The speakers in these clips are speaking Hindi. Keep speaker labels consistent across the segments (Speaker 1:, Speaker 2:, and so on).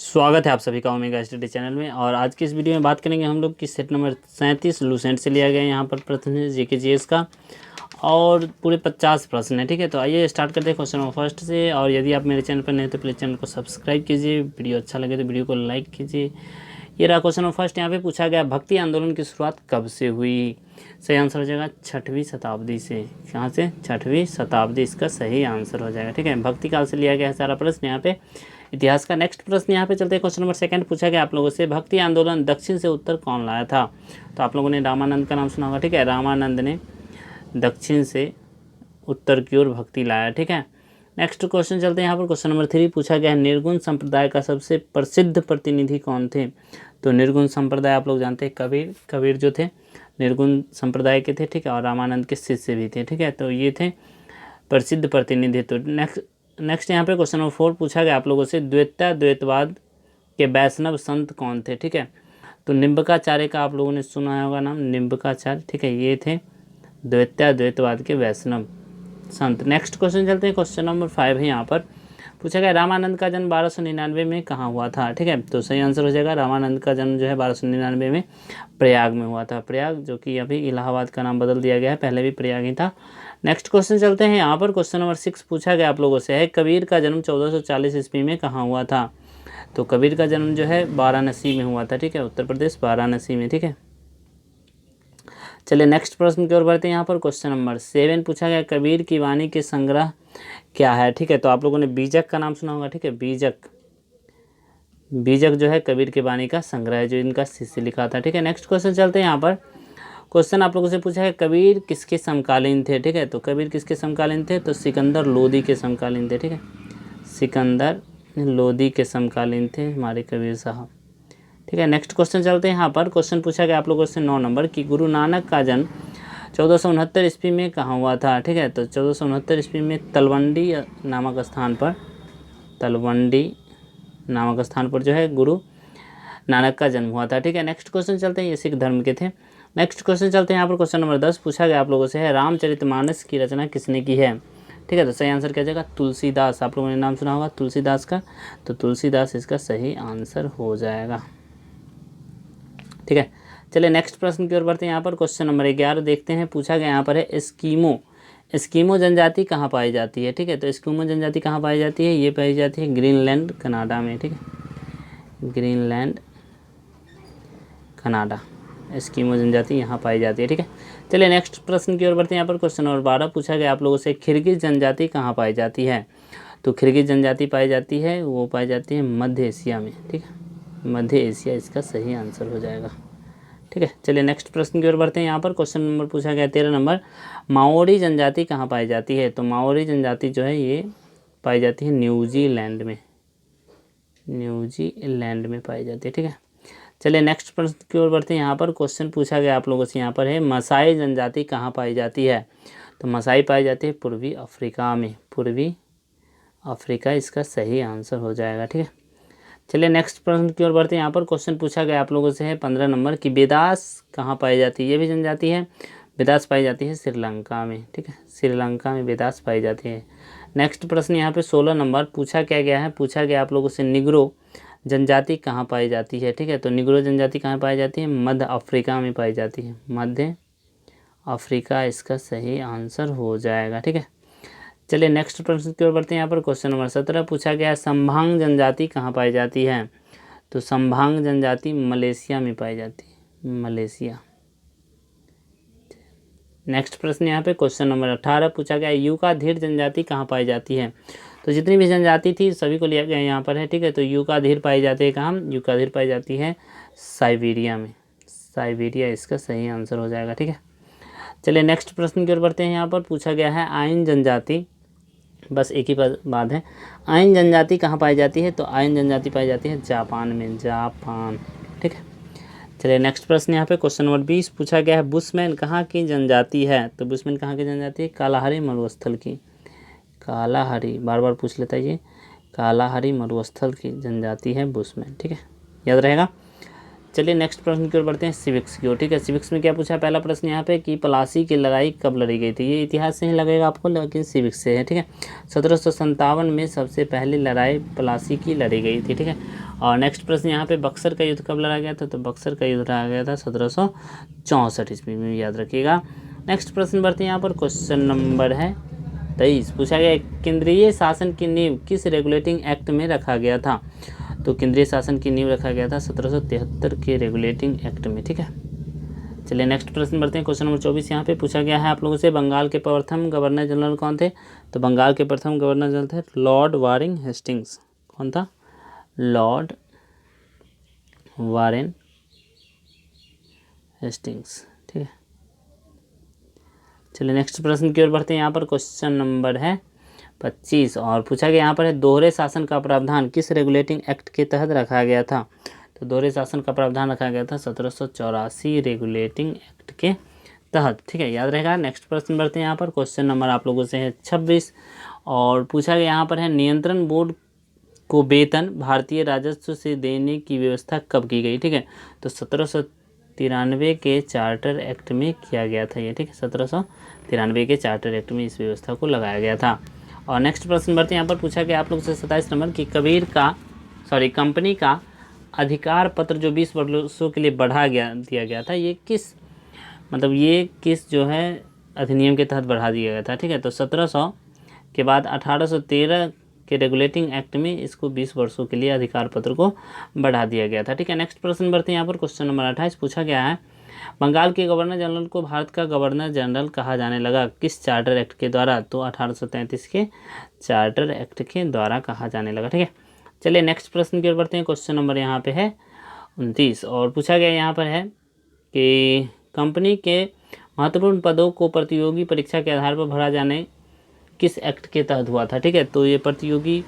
Speaker 1: स्वागत है आप सभी का ओमेगा स्टडी चैनल में। और आज की इस वीडियो में बात करेंगे हम लोग कि सेट नंबर 37 लूसेंट से लिया गया यहाँ पर प्रश्न जीके जीएस का, और पूरे 50 प्रश्न है। ठीक है, तो आइए स्टार्ट करते हैं क्वेश्चन नंबर फर्स्ट से। और यदि आप मेरे चैनल पर नहीं तो प्लीज़ चैनल को सब्सक्राइब कीजिए, वीडियो अच्छा लगे तो वीडियो को लाइक कीजिए। ये रहा क्वेश्चन नंबर फर्स्ट। यहाँ पे पूछा गया भक्ति आंदोलन की शुरुआत कब से हुई। सही आंसर हो जाएगा 6वीं शताब्दी से। कहाँ से? 6वीं शताब्दी इसका सही आंसर हो जाएगा। ठीक है, भक्ति काल से लिया गया है सारा प्रश्न यहाँ पे इतिहास का। नेक्स्ट प्रश्न यहाँ पे चलते हैं। क्वेश्चन नंबर सेकंड पूछा गया आप लोगों से भक्ति आंदोलन दक्षिण से उत्तर कौन लाया था। तो आप लोगों ने रामानंद का नाम सुना होगा। ठीक है, रामानंद ने दक्षिण से उत्तर की ओर भक्ति लाया। ठीक है, नेक्स्ट क्वेश्चन चलते हैं यहाँ पर। क्वेश्चन नंबर 3 पूछा गया है निर्गुण संप्रदाय का सबसे प्रसिद्ध प्रतिनिधि कौन थे। तो निर्गुण संप्रदाय आप लोग जानते हैं कबीर जो थे निर्गुण संप्रदाय के थे। ठीक है, और रामानंद के शिष्य भी थे। ठीक है, तो ये थे प्रसिद्ध प्रतिनिधि। तो नेक्स्ट यहाँ पे क्वेश्चन नंबर 4 पूछा गया आप लोगों से द्वैतवाद के वैष्णव संत कौन थे। ठीक है, तो निम्बकाचार्य का आप लोगों ने सुना होगा नाम, निम्बकाचार्य। ठीक है, ये थे द्वैतवाद के वैष्णव संत। नेक्स्ट क्वेश्चन चलते हैं। क्वेश्चन नंबर 5 है यहाँ पर पूछा गया रामानंद का जन्म 1299 में कहाँ हुआ था। ठीक है, तो सही आंसर हो जाएगा रामानंद का जन्म जो है 1299 में प्रयाग में हुआ था। प्रयाग जो कि अभी इलाहाबाद का नाम बदल दिया गया है, पहले भी प्रयाग ही था। नेक्स्ट क्वेश्चन चलते हैं यहाँ पर। क्वेश्चन नंबर 6 पूछा गया आप लोगों से है कबीर का जन्म 1440 ईस्वी में कहाँ हुआ था। तो कबीर का जन्म जो है वाराणसी में हुआ था। ठीक है, उत्तर प्रदेश वाराणसी में। ठीक है, चलिए नेक्स्ट प्रश्न की ओर बढ़ते हैं। यहाँ पर क्वेश्चन नंबर 7 पूछा गया कबीर की वाणी के संग्रह क्या है। ठीक है, तो आप लोगों ने बीजक का नाम सुना होगा। ठीक है, बीजक जो है कबीर की वाणी का संग्रह है, जो इनका शिष्य लिखा था। ठीक है, नेक्स्ट क्वेश्चन चलते हैं यहाँ पर। क्वेश्चन आप लोगों से पूछा है कबीर किसके समकालीन थे। ठीक है, तो कबीर किसके समकालीन थे। तो सिकंदर लोदी के समकालीन थे। ठीक है, सिकंदर लोदी के समकालीन थे हमारे कबीर साहब। ठीक है, नेक्स्ट क्वेश्चन चलते हैं यहाँ पर। क्वेश्चन पूछा गया आप लोगों से 9 नंबर कि गुरु नानक का जन्म 1469 ईस्वी में कहाँ हुआ था। ठीक है, तो 1469 ईस्वी में तलवंडी नामक स्थान पर जो है गुरु नानक का जन्म हुआ था। ठीक है, नेक्स्ट क्वेश्चन चलते हैं। ये सिख धर्म के थे। नेक्स्ट क्वेश्चन चलते हैं यहाँ पर। क्वेश्चन नंबर 10 पूछा गया आप लोगों से है रामचरितमानस की रचना किसने की है। ठीक है, तो सही आंसर क्या जाएगा तुलसीदास। आप लोगों ने नाम सुना होगा तुलसीदास का, तो तुलसीदास इसका सही आंसर हो जाएगा। ठीक है, चलिए नेक्स्ट प्रश्न की ओर बढ़ते हैं। यहाँ पर क्वेश्चन नंबर 11 देखते हैं। पूछा गया यहाँ पर है एस्किमो जनजाति कहाँ पाई जाती है। ठीक है, तो एस्किमो जनजाति कहाँ पाई जाती है। ये पाई जाती है ग्रीनलैंड कनाडा में। ठीक है, ग्रीनलैंड कनाडा एस्किमो जनजाति यहाँ पाई जाती है। ठीक है, चलिए नेक्स्ट प्रश्न की ओर बढ़ते हैं। यहाँ पर क्वेश्चन नंबर 12 पूछा गया आप लोगों से किर्गिज जनजाति कहाँ पाई जाती है। तो किर्गिज जनजाति पाई जाती है वो पाई जाती है मध्य एशिया में। ठीक है, मध्य एशिया इसका सही आंसर हो जाएगा। ठीक है, चलिए नेक्स्ट प्रश्न की ओर बढ़ते हैं। यहाँ पर क्वेश्चन नंबर पूछा गया 13 नंबर माओरी जनजाति कहाँ पाई जाती है। तो माओरी जनजाति जो है ये पाई जाती है न्यूजीलैंड में पाई जाती है। ठीक है, चलिए नेक्स्ट प्रश्न की ओर बढ़ते हैं। यहाँ पर क्वेश्चन पूछा गया आप लोगों से यहाँ पर है मसाई जनजाति कहाँ पाई जाती है। तो मसाई पाई जाती है पूर्वी अफ्रीका में। पूर्वी अफ्रीका इसका सही आंसर हो जाएगा। ठीक है, चलिए नेक्स्ट प्रश्न की ओर बढ़ते हैं। यहाँ पर क्वेश्चन पूछा गया आप लोगों से है 15 नंबर कि बेदास कहाँ पाई जाती है। ये भी जनजाति है, बेदास पाई जाती है श्रीलंका में। ठीक है, श्रीलंका में बेदास पाई जाती है। नेक्स्ट प्रश्न यहाँ पे 16 नंबर पूछा गया आप लोगों से निग्रो जनजाति कहाँ पाई जाती है। ठीक है, तो निग्रो जनजाति कहाँ पाई जाती है। मध्य अफ्रीका में पाई जाती है। मध्य अफ्रीका इसका सही आंसर हो जाएगा। ठीक है, चलिए नेक्स्ट प्रश्न की ओर बढ़ते हैं। यहाँ पर क्वेश्चन नंबर 17 पूछा गया संभांग जनजाति कहाँ पाई जाती है। तो संभांग जनजाति मलेशिया में पाई जाती है, मलेशिया। नेक्स्ट प्रश्न यहाँ पे क्वेश्चन नंबर 18 पूछा गया यूकाधीर जनजाति कहाँ पाई जाती है। तो जितनी भी जनजाति थी सभी को लिया गया यहाँ पर है। ठीक है, तो यूकाधीर पाई जाती है कहाँ। यूकाधीर पाई जाती है साइबेरिया में। साइबेरिया इसका सही आंसर हो जाएगा। ठीक है, चलिए नेक्स्ट प्रश्न की ओर बढ़ते हैं। यहाँ पर पूछा गया है आयन जनजाति, बस एक ही बात है, आयन जनजाति कहाँ पाई जाती है। तो आयन जनजाति पाई जाती है जापान में, जापान। ठीक है, चलिए नेक्स्ट प्रश्न यहाँ पे क्वेश्चन नंबर 20 पूछा गया है बुशमैन कहाँ की जनजाति है। तो बुशमैन कहाँ की जनजाति है। कालाहारी मरुस्थल की। कालाहारी बार बार पूछ लेता है ये, कालाहारी मरुस्थल की जनजाति है बुशमैन। ठीक है, याद रहेगा। चलिए नेक्स्ट प्रश्न की ओर बढ़ते हैं, सिविक्स की ओर। ठीक है, सिविक्स में क्या पूछा है, पहला प्रश्न यहाँ पे कि प्लासी की लड़ाई कब लड़ी गई थी। ये इतिहास से ही लगेगा आपको, लेकिन सिविक्स से है। ठीक है, 1757 में सबसे पहली लड़ाई प्लासी की लड़ी गई थी। ठीक है, और नेक्स्ट प्रश्न यहाँ पे बक्सर का युद्ध कब लड़ा गया था, तो बक्सर का युद्ध लड़ा गया था 1764 ईस्वी में, याद रखिएगा। नेक्स्ट प्रश्न बढ़ते हैं यहाँ पर, क्वेश्चन नंबर है 23। पूछा गया केंद्रीय शासन की नींव किस रेगुलेटिंग एक्ट में रखा गया था, तो केंद्रीय शासन की नींव रखा गया था 1773 के रेगुलेटिंग एक्ट में। ठीक है, चलिए नेक्स्ट प्रश्न बढ़ते हैं, क्वेश्चन नंबर 24। यहाँ पे पूछा गया है आप लोगों से, बंगाल के प्रथम गवर्नर जनरल कौन थे, तो बंगाल के प्रथम गवर्नर जनरल थे लॉर्ड वारेन हेस्टिंग्स। कौन था, लॉर्ड वारेन हेस्टिंग्स। ठीक है, चलिए नेक्स्ट प्रश्न की ओर बढ़ते हैं। यहाँ पर क्वेश्चन नंबर है 25 और पूछा गया यहाँ पर है, दोहरे शासन का प्रावधान किस रेगुलेटिंग एक्ट के तहत रखा गया था, तो दोहरे शासन का प्रावधान रखा गया था 1784 रेगुलेटिंग एक्ट के तहत। ठीक है, याद रहेगा। नेक्स्ट प्रश्न बढ़ते हैं यहाँ पर, क्वेश्चन नंबर आप लोगों से है 26 और पूछा गया यहाँ पर है, नियंत्रण बोर्ड को वेतन भारतीय राजस्व से देने की व्यवस्था कब की गई। ठीक है, तो 1793 के चार्टर एक्ट में किया गया था ये। ठीक है, 1793 के चार्टर एक्ट में इस व्यवस्था को लगाया गया था। और नेक्स्ट प्रश्न बढ़ते हैं, यहाँ पर पूछा गया आप लोग से 27 नंबर की कंपनी का अधिकार पत्र जो 20 वर्षों के लिए दिया गया था, ये किस जो है अधिनियम के तहत बढ़ा दिया गया था। ठीक है, तो 1700 के बाद 1813 के रेगुलेटिंग एक्ट में इसको 20 वर्षों के लिए अधिकार पत्र को बढ़ा दिया गया था। ठीक है, नेक्स्ट प्रश्न बढ़ते हैं यहाँ पर, क्वेश्चन नंबर 28। पूछा गया है, बंगाल के गवर्नर जनरल को भारत का गवर्नर जनरल कहा जाने लगा किस चार्टर एक्ट के द्वारा, तो 1833 के चार्टर एक्ट के द्वारा कहा जाने लगा। ठीक है, चलिए नेक्स्ट प्रश्न की ओर बढ़ते हैं, क्वेश्चन नंबर यहाँ पे है 29 और पूछा गया यहाँ पर है कि कंपनी के महत्वपूर्ण पदों को प्रतियोगी परीक्षा के आधार पर भरा जाने किस एक्ट के तहत हुआ था। ठीक है, तो ये प्रतियोगी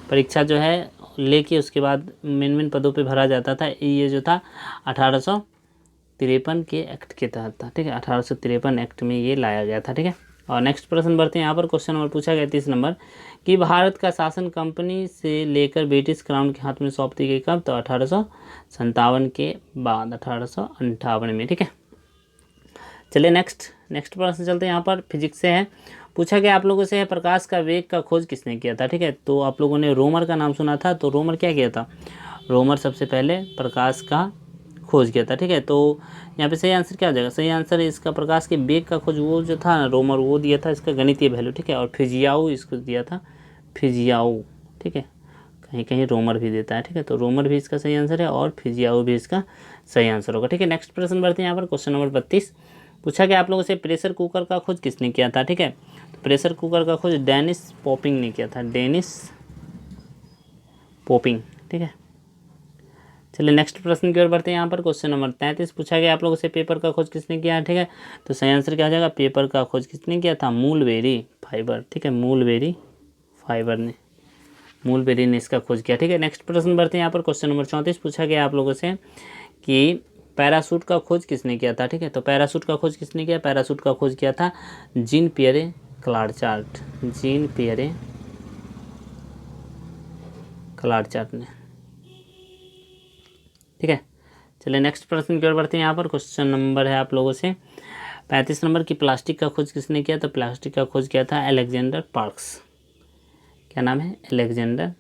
Speaker 1: परीक्षा जो है लेके उसके बाद मेन पदों पे भरा जाता था, ये जो था 1853 के एक्ट के तहत था। ठीक है, 1853 एक्ट में ये लाया गया था। ठीक है, और नेक्स्ट प्रश्न बढ़ते हैं यहाँ पर, क्वेश्चन नंबर पूछा गया 30 नंबर कि भारत का शासन कंपनी से लेकर ब्रिटिश क्राउन के हाथ में सौंप दी गई कब, तो 1857 के बाद 1858 में। ठीक है, चलिए नेक्स्ट प्रश्न चलते हैं यहाँ पर, फिजिक्स से है। पूछा गया आप लोगों से है, प्रकाश का वेग का खोज किसने किया था। ठीक है, तो आप लोगों ने रोमर का नाम सुना था, तो रोमर क्या किया था, रोमर सबसे पहले प्रकाश का खोज किया था। ठीक है, तो यहाँ पे सही आंसर क्या हो जाएगा, सही आंसर है इसका प्रकाश के वेग का खोज वो जो था रोमर, वो दिया था इसका गणितीय वैल्यू। ठीक है, और फिजियाऊ इसको दिया था, फिजियाऊ। ठीक है, कहीं कहीं रोमर भी देता है। ठीक है, तो रोमर भी इसका सही आंसर है और फिजियाऊ भी इसका सही आंसर होगा। ठीक है, नेक्स्ट प्रश्न बढ़ते हैं यहाँ पर, क्वेश्चन नंबर 32। पूछा गया आप लोगों से, प्रेशर कुकर का खोज किसने किया था। ठीक है, तो प्रेशर कुकर का खोज डेनिस पॉपिंग ने किया था, डेनिस पॉपिंग। ठीक है, चलिए नेक्स्ट प्रश्न की ओर बढ़ते हैं यहाँ पर, क्वेश्चन नंबर 33। पूछा गया आप लोगों से, पेपर का खोज किसने किया है। ठीक है, तो सही आंसर क्या हो जाएगा, पेपर का खोज किसने किया था, मूलबेरी फाइबर। ठीक है, मूलबेरी ने इसका खोज किया। ठीक है, नेक्स्ट प्रश्न बढ़ते हैं यहाँ पर, क्वेश्चन नंबर 34। पूछा गया आप लोगों से कि पैराशूट का खोज किसने किया था। ठीक है, तो पैराशूट का खोज किसने किया, पैराशूट का खोज किया था जीन पियरे क्लार्चार्ट ने। ठीक है, चलिए नेक्स्ट प्रश्न की ओर बढ़ते हैं यहाँ पर, क्वेश्चन नंबर है आप लोगों से 35 नंबर की प्लास्टिक का खोज किसने किया, तो प्लास्टिक का खोज किया था अलेक्जेंडर पार्क्स। क्या नाम है, अलेक्जेंडर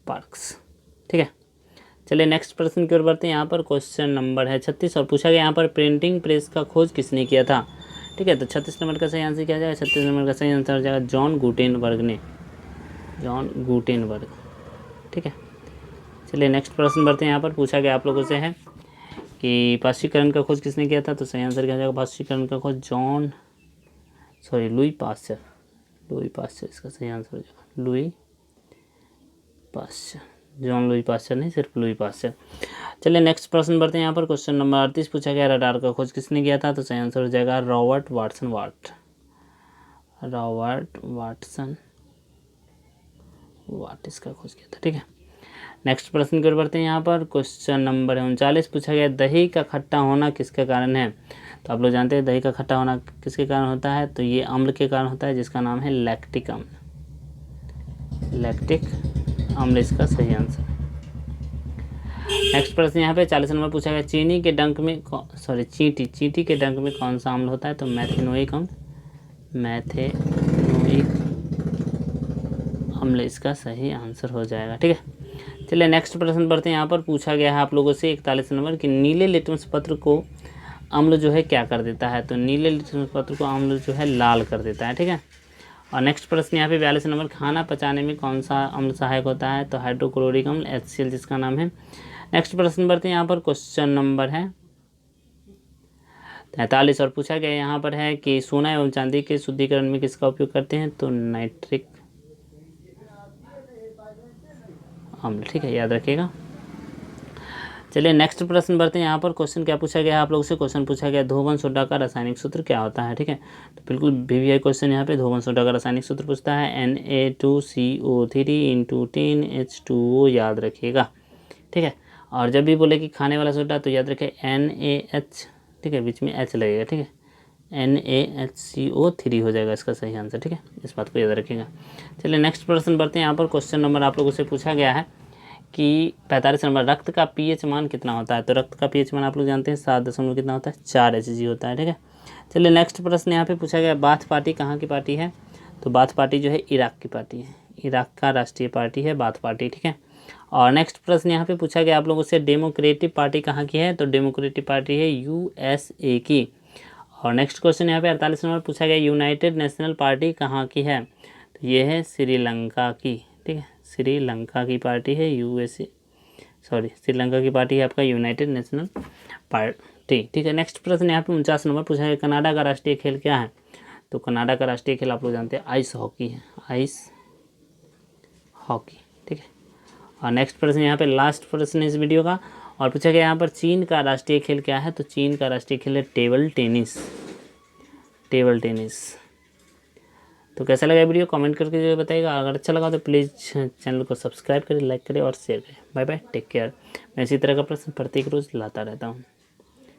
Speaker 1: पार्क्स। ठीक है, चलिए नेक्स्ट प्रश्न की ओर बढ़ते हैं यहाँ पर, क्वेश्चन नंबर है 36 और पूछा गया यहाँ पर, प्रिंटिंग प्रेस का खोज किसने किया था। ठीक है, तो 36 नंबर का सही आंसर क्या जाएगा, 36 नंबर का सही आंसर हो जाएगा जॉन गुटेनबर्ग। ठीक है, चलिए नेक्स्ट प्रश्न बढ़ते हैं यहाँ पर। पूछा गया आप लोगों से है कि पाश्चीकरण का खोज किसने किया था, तो सही आंसर क्या हो जाएगा, पाश्चीकरण का खोज लुई पाश्चर इसका सही आंसर हो जाएगा, जॉन लुई पाश्चर नहीं, सिर्फ लुई पाश्चर। चलिए नेक्स्ट प्रश्न बढ़ते हैं यहाँ पर, क्वेश्चन नंबर 38। पूछा गया रडार का खोज किसने किया था, तो सही आंसर हो जाएगा रॉबर्ट वाटसन वाट इसका खोज किया था। ठीक है, नेक्स्ट प्रश्न की ओर बढ़ते हैं यहाँ पर, क्वेश्चन नंबर 39। पूछा गया दही का खट्टा होना किसके कारण है, तो आप लोग जानते हैं दही का खट्टा होना किसके कारण होता है, तो ये अम्ल के कारण होता है जिसका नाम है लैक्टिक अम्ल। लैक्टिक अम्ल इसका सही आंसर। नेक्स्ट प्रश्न यहाँ पे 40 नंबर पूछा गया, चींटी के डंक में कौन सा अम्ल होता है? तो मैथेनोइक अम्ल इसका सही आंसर हो जाएगा। ठीक है, चलिए नेक्स्ट प्रश्न पढ़ते हैं। यहाँ पर पूछा गया है आप लोगों से 41 नंबर कि नीले लिटमस पत्र को अम्ल जो है क्या कर देता है? तो नीले लिटमस पत्र को अम्ल जो है लाल कर देता है। ठीक है, और नेक्स्ट प्रश्न यहाँ पे 42 नंबर, खाना पचाने में कौन सा अम्ल सहायक होता है? तो हाइड्रोक्लोरिक अम्ल HCl जिसका नाम है। नेक्स्ट प्रश्न बढ़ते हैं, यहाँ पर क्वेश्चन नंबर है 43 और पूछा गया यहाँ पर है कि सोना एवं चांदी के शुद्धिकरण में किसका उपयोग करते हैं? तो नाइट्रिक अम्ल। ठीक है, याद रखिएगा। चलिए नेक्स्ट प्रश्न बढ़ते हैं। यहाँ पर क्वेश्चन क्या पूछा गया है आप लोगों से? क्वेश्चन पूछा गया धोबन सोडा का रासायनिक सूत्र क्या होता है? ठीक है, तो बिल्कुल VVI क्वेश्चन यहाँ पे धोबन सोडा का रासायनिक सूत्र पूछता है Na2CO3 × 10H2O, याद रखिएगा। ठीक है, और जब भी बोले कि खाने वाला सोडा तो याद रखें NaH, ठीक है, बीच में H लगेगा। ठीक है, NaHCO3 हो जाएगा इसका सही आंसर। ठीक है, इस बात को याद रखिएगा। चलिए नेक्स्ट प्रश्न बढ़ते हैं। यहाँ पर क्वेश्चन नंबर आप लोगों से पूछा गया है कि 45 नंबर, रक्त का pH मान कितना होता है? तो रक्त का pH मान आप लोग जानते हैं 7 कितना होता है? 4 Hg होता है। ठीक है, चलिए नेक्स्ट प्रश्न यहाँ पे पूछा गया, बाथ पार्टी कहाँ की पार्टी है? तो बाथ पार्टी जो है इराक की पार्टी है, इराक का राष्ट्रीय पार्टी है बाथ पार्टी। ठीक है, और नेक्स्ट प्रश्न यहाँ पे पूछा गया आप लोगों से, डेमोक्रेटिक पार्टी कहाँ की है? तो डेमोक्रेटिक पार्टी है USA की। और नेक्स्ट क्वेश्चन यहाँ पे 48 नंबर पूछा गया, यूनाइटेड नेशनल पार्टी कहाँ की है? तो ये है श्रीलंका की। ठीक है, श्रीलंका की पार्टी है श्रीलंका की पार्टी है आपका यूनाइटेड नेशनल पार्टी। ठीक है, नेक्स्ट प्रश्न यहाँ पे 49 नंबर पूछा गया, कनाडा का राष्ट्रीय खेल क्या है? तो कनाडा का राष्ट्रीय खेल आप लोग जानते हैं आइस हॉकी है, आइस हॉकी। ठीक है, और नेक्स्ट प्रश्न यहाँ पे लास्ट प्रश्न है इस वीडियो का, और पूछा गया यहाँ पर चीन का राष्ट्रीय खेल क्या है? तो चीन का राष्ट्रीय खेल है टेबल टेनिस। तो कैसा लगा वीडियो कमेंट करके जो बताइएगा। अगर अच्छा लगा तो प्लीज़ चैनल को सब्सक्राइब करें, लाइक करें और शेयर करें। Bye bye, take care. मैं इसी तरह का प्रश्न प्रत्येक रोज़ लाता रहता हूँ।